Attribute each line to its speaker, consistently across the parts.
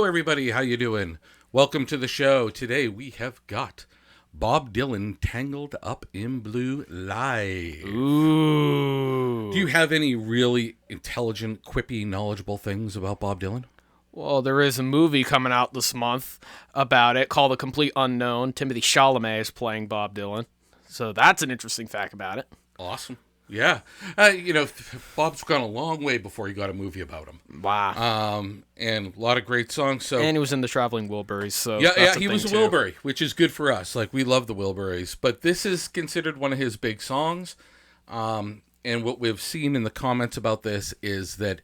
Speaker 1: everybody. How you doing? Welcome to the show. Today we have got Bob Dylan, Tangled Up in Blue live.
Speaker 2: Ooh.
Speaker 1: Do you have any really intelligent, quippy, knowledgeable things about Bob Dylan?
Speaker 2: Well, there is a movie coming out this month about it called The Complete Unknown. Timothy Chalamet is playing Bob Dylan. So that's an interesting fact about it.
Speaker 1: Awesome. Yeah. Bob's gone a long way before he got a movie about him.
Speaker 2: Wow.
Speaker 1: And a lot of great songs. So
Speaker 2: And he was in the Traveling Wilburys. So
Speaker 1: yeah, he was a Wilbury, which is good for us. Like, we love the Wilburys. But this is considered one of his big songs. And what we've seen in the comments about this is that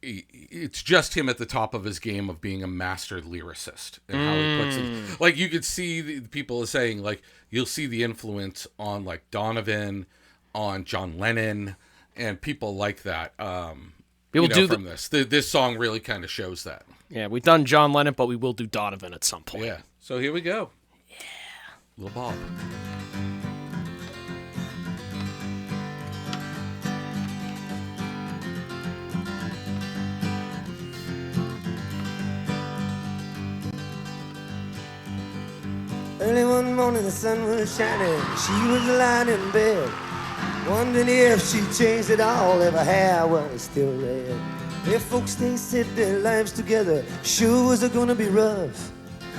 Speaker 1: it's just him at the top of his game of being a master lyricist and how he puts it. Like, you could see the people are saying, like, you'll see the influence on, like, Donovan, on John Lennon, and people like that. From this. This song really kind of shows that.
Speaker 2: Yeah, we've done John Lennon, but we will do Donovan at some point.
Speaker 1: Yeah. So here we go.
Speaker 2: Yeah.
Speaker 1: Little Bob.
Speaker 3: Early one morning the sun was shining, she was lying in bed, wondering if she changed it all, if her hair was still red. If folks they said their lives together sure was gonna be rough.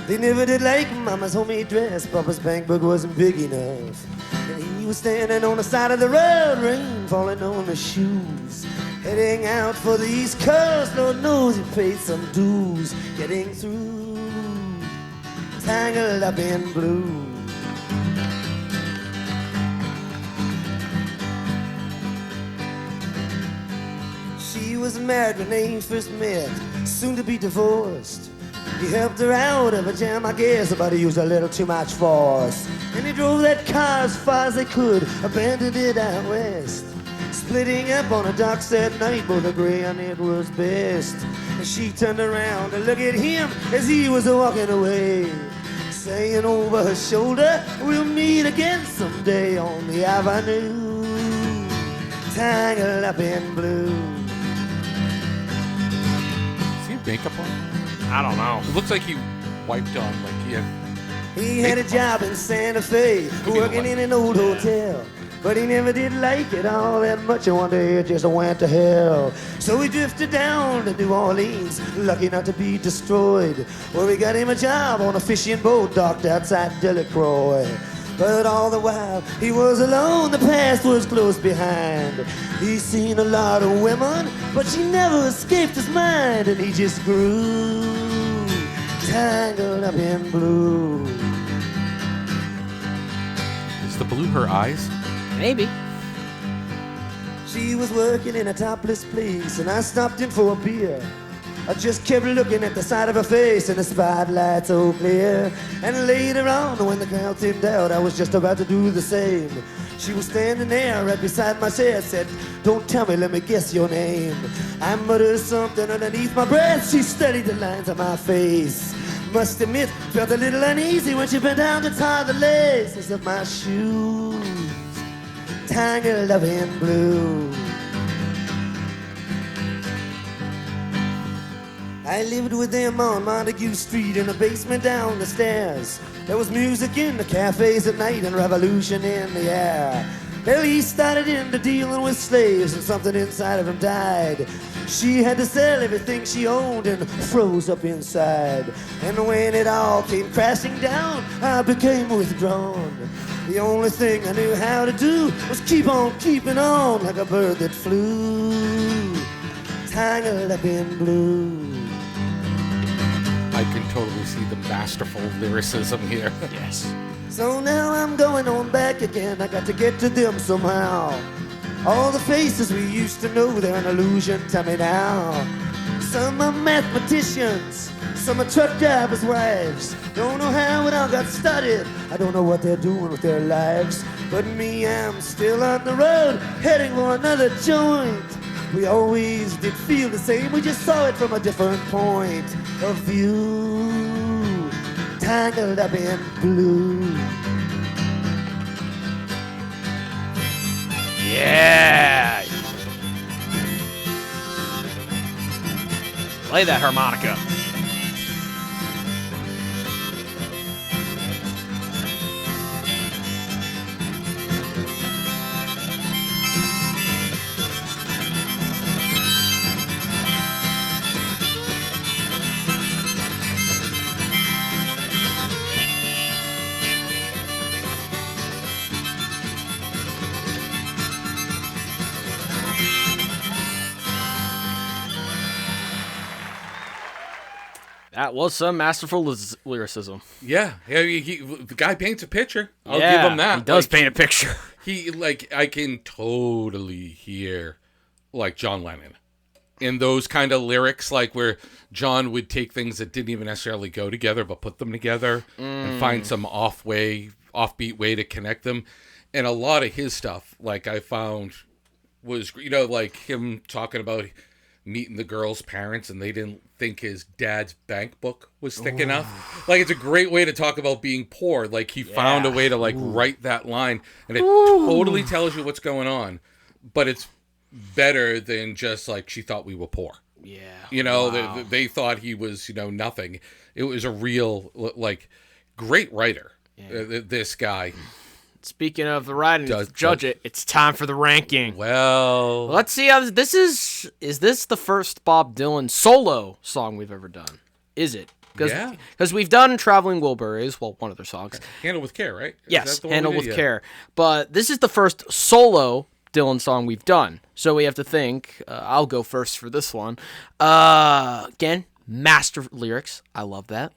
Speaker 3: They never did like Mama's homemade dress, Papa's bank book wasn't big enough. And he was standing on the side of the road, rain falling on his shoes, heading out for the East Coast. Lord knows he paid some dues, getting through. Tangled up in blue. She was married when they first met, soon to be divorced. He helped her out of a jam, I guess, but he used a little too much force. And he drove that car as far as they could, abandoned it out west. Splitting up on the docks that night, both agree on it was best. And she turned around to look at him as he was walking away, saying over her shoulder, we'll meet again someday on the avenue, tangled up in blue.
Speaker 1: Does he have makeup on?
Speaker 2: I don't know.
Speaker 1: It looks like he wiped on, like
Speaker 3: He had a job in Santa Fe, working in an old hotel. But he never did like it all that much, and one day it just went to hell. So he drifted down to New Orleans, lucky not to be destroyed, where we got him a job on a fishing boat docked outside Delacroix. But all the while he was alone, the past was close behind. He's seen a lot of women, but she never escaped his mind, and he just grew tangled up in blue.
Speaker 1: Is the blue her eyes?
Speaker 2: Maybe.
Speaker 3: She was working in a topless place, and I stopped in for a beer. I just kept looking at the side of her face, and the spotlight so clear. And later on, when the crowd thinned out, I was just about to do the same. She was standing there right beside my chair, said, don't tell me, let me guess your name. I muttered something underneath my breath. She studied the lines on my face. Must admit, felt a little uneasy when she bent down to tie the laces of my shoes, tangled up in blue. I lived with them on Montague Street in a basement down the stairs. There was music in the cafes at night and revolution in the air. Well, he started into dealing with slaves, and something inside of him died. She had to sell everything she owned and froze up inside. And when it all came crashing down, I became withdrawn. The only thing I knew how to do was keep on keeping on, like a bird that flew, tangled up in blue.
Speaker 1: I can totally see the masterful lyricism here.
Speaker 2: Yes.
Speaker 3: So now I'm going on back again, I got to get to them somehow. All the faces we used to know, they're an illusion to me now. Some are mathematicians, some are truck drivers' wives. Don't know how it all got started, I don't know what they're doing with their lives. But me, I'm still on the road, heading for another joint. We always did feel the same, we just saw it from a different point of view, tangled up in blue.
Speaker 2: Yeah. Play that harmonica. That was some masterful lyricism.
Speaker 1: Yeah, the guy paints a picture. I'll
Speaker 2: Yeah,
Speaker 1: give him that.
Speaker 2: He does paint a picture.
Speaker 1: I can totally hear like John Lennon in those kind of lyrics, like where John would take things that didn't even necessarily go together, but put them together and find some offbeat way to connect them. And a lot of his stuff, like I found, was, like him talking about meeting the girl's parents and they didn't think his dad's bank book was thick enough. Like, it's a great way to talk about being poor. Like, he found a way to like write that line, and it totally tells you what's going on, but it's better than just like, she thought we were poor.
Speaker 2: Yeah.
Speaker 1: They thought he was, nothing. It was a real, like, great writer. This guy.
Speaker 2: Speaking of the writing, judge it. It's time for the ranking.
Speaker 1: Well,
Speaker 2: Let's see how this is. Is this the first Bob Dylan solo song we've ever done? Is it?
Speaker 1: Yeah.
Speaker 2: Because we've done Traveling Wilburys, well, one of their songs.
Speaker 1: Handled with Care, right?
Speaker 2: Yes, Handled with Care. But this is the first solo Dylan song we've done. So we have to think. I'll go first for this one. Again, master lyrics. I love that.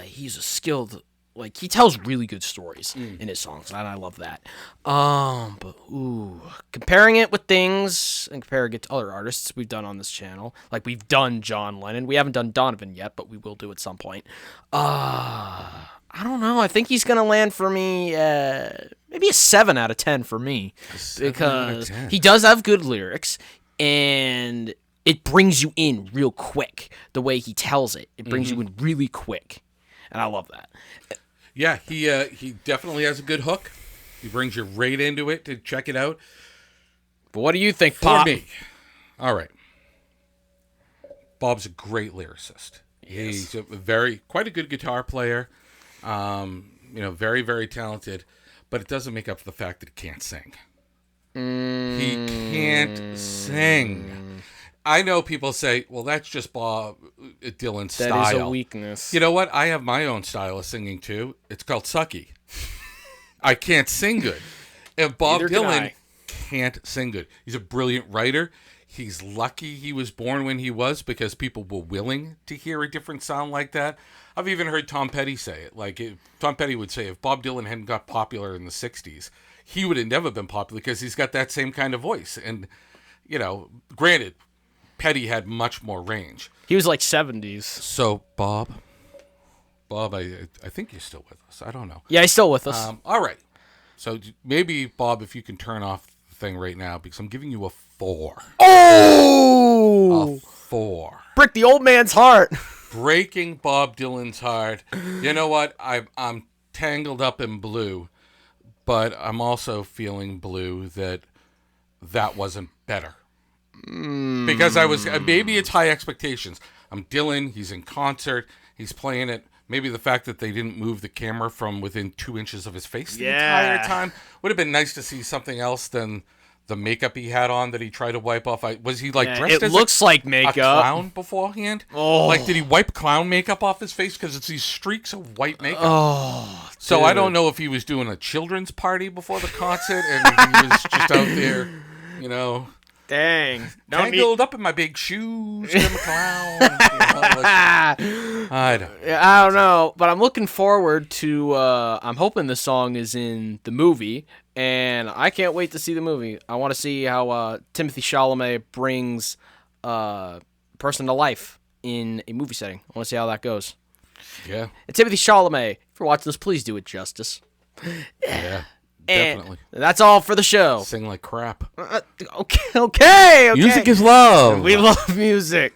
Speaker 2: He's a skilled... Like, he tells really good stories in his songs, and I love that. But comparing it with things and comparing it to other artists we've done on this channel, like we've done John Lennon. We haven't done Donovan yet, but we will do at some point. I don't know. I think he's gonna land for me maybe a 7 out of 10 for me, because he does have good lyrics and it brings you in real quick. The way he tells it, it brings you in really quick, and I love that.
Speaker 1: Yeah, he definitely has a good hook. He brings you right into it to check it out.
Speaker 2: But what do you think,
Speaker 1: For
Speaker 2: Pop?
Speaker 1: me, all right. Bob's a great lyricist.
Speaker 2: Yes.
Speaker 1: He's quite a good guitar player. Very, very talented. But it doesn't make up for the fact that he can't sing. He can't sing. I know people say, well, that's just Bob Dylan's style.
Speaker 2: That is a weakness.
Speaker 1: You know what? I have my own style of singing, too. It's called sucky. I can't sing good. And Bob Dylan can't sing good. He's a brilliant writer. He's lucky he was born when he was, because people were willing to hear a different sound like that. I've even heard Tom Petty say it. Tom Petty would say if Bob Dylan hadn't got popular in the 60s, he would have never been popular because he's got that same kind of voice. And, granted, Petty had much more range.
Speaker 2: He was like 70s.
Speaker 1: So, Bob, I think you're still with us. I don't know.
Speaker 2: Yeah, he's still with us.
Speaker 1: All right. So maybe, Bob, if you can turn off the thing right now, because I'm giving you a 4.
Speaker 2: Oh!
Speaker 1: A 4.
Speaker 2: Break the old man's heart.
Speaker 1: Breaking Bob Dylan's heart. You know what? I'm tangled up in blue, but I'm also feeling blue that wasn't better. Because maybe it's high expectations. I'm Dylan, he's in concert, he's playing it. Maybe the fact that they didn't move the camera from within 2 inches of his face the entire time would have been nice to see something else than the makeup he had on that he tried to wipe off. Was he dressed as
Speaker 2: like makeup.
Speaker 1: A clown beforehand?
Speaker 2: Oh.
Speaker 1: Like, did he wipe clown makeup off his face? Because it's these streaks of white makeup.
Speaker 2: Oh,
Speaker 1: so
Speaker 2: dude.
Speaker 1: I don't know if he was doing a children's party before the concert and he was just out there,
Speaker 2: Dang.
Speaker 1: Tangled up in my big shoes, I'm a clown. I
Speaker 2: don't know, but I'm looking forward to, I'm hoping the song is in the movie, and I can't wait to see the movie. I want to see how Timothy Chalamet brings a person to life in a movie setting. I want to see how that goes.
Speaker 1: Yeah.
Speaker 2: And Timothy Chalamet, if you're watching this, please do it justice.
Speaker 1: Yeah. Definitely.
Speaker 2: And that's all for the show.
Speaker 1: Sing like crap.
Speaker 2: Okay.
Speaker 1: Music is love.
Speaker 2: We love music.